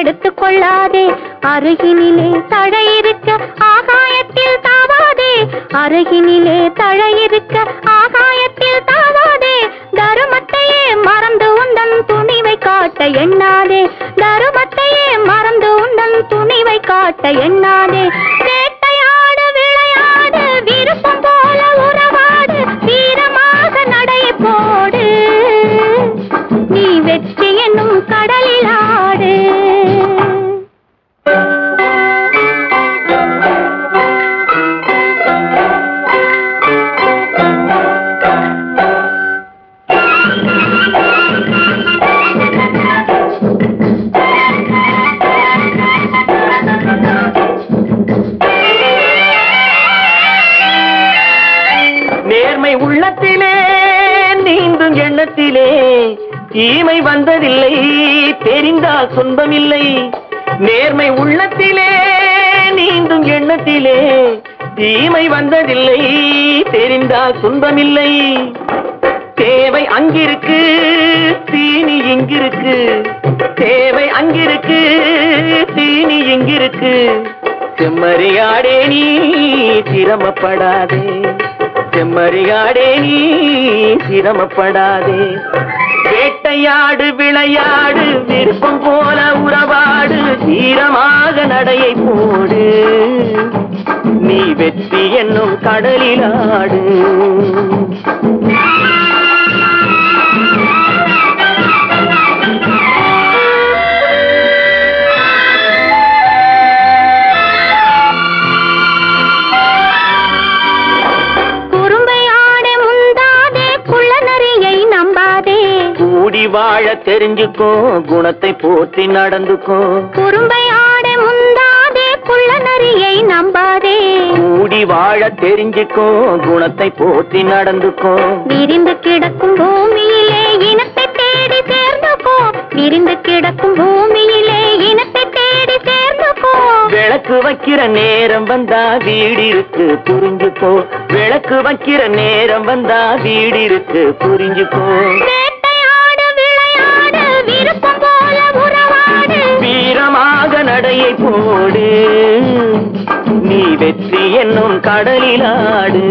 கெடுத்துக் கொள்ளாதே. அருகினிலே தழை இருக்க ஆகாயத்தில் தாவாதே. அருகினிலே தழை இருக்க ஆகாயத்தில் தாவாதே. தருமத்தையே மறந்து உந்தன் துணிவை காட்ட எண்ணாதே. தருமத்தையே மறந்து உந்தன் துணிவை காட்ட எண்ணாதே. வேட்டையாடு விளையாடு விருப்பம் போல உறவாடு வீரமாக நடை போடு. நீ வெற்றி என்னும் கடலில் ஆடு. நேர்மை உள்ளத்திலே நீந்தும் எண்ணத்திலே தீமை வந்ததில்லை, தெரிந்தால் துன்பமில்லை. நேர்மை உள்ளத்திலே நீந்தும் எண்ணத்திலே தீமை வந்ததில்லை, தெரிந்தால் துன்பமில்லை. தேவை அங்கிருக்கு தீனி இங்கிருக்கு. தேவை அங்கிருக்கு தீனி இங்கிருக்கு. செம்மறியாடே நீ சிரமப்படாதே. செம்மறியாடே நீ சிரமப்படாதே. வேட்டையாடு விளையாடு விருப்பம் போல உறவாடு தீரமாக நடையை போடு. நீ வெற்றி என்னும் கடலில் ஆடு. கூடி வாழ தெரிஞ்சுக்கோ, குணத்தை போற்றி நடந்துக்கோ. குறும்பை ஆட முந்தாதே குள்ள நரியை நம்பாதே. கூடி வாழ தெரிஞ்சுக்கோ, குணத்தை போற்றி நடந்துக்கோ. விரிந்து கிடக்கும் பூமியிலே இனத்தை தேடி சேர்ந்துக்கோ. விரிந்து கிடக்கும் பூமியிலே இனத்தை தேடி சேர்ந்துக்கோ. விளக்கு வைக்கிற நேரம் வந்தா வீடு இருக்கு புரிஞ்சுக்கோ. விளக்கு வைக்கிற நேரம் வந்தா வீடு இருக்கு புரிஞ்சுக்கோ. விருப்பம் போல உறவாடு வீரமாக நடையை போடு. நீ வெற்றி என்னும் கடலில் ஆடு.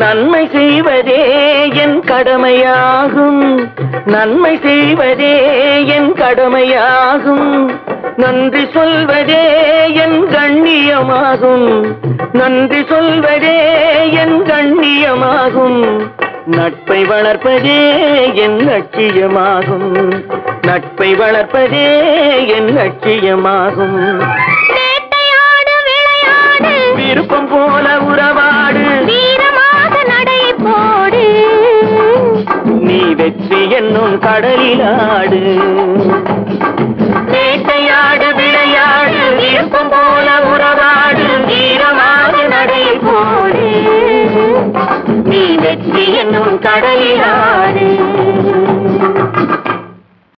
நன்மை செய்வதே என் கடமையாகும். நன்மை செய்வதே என் கடமையாகும். நன்றி சொல்வதே என் கண்ணியமாகும். நன்றி சொல்வதே என் கண்ணியமாகும். நட்பை வளர்ப்பதே என் லட்சியமாகும். நட்பை வளர்ப்பதே என் லட்சியமாகும். விருப்பம் போல உறவாடு வீரமாக நடை போடு. நீ வெற்றி என்னும் கடலில் ஆடு.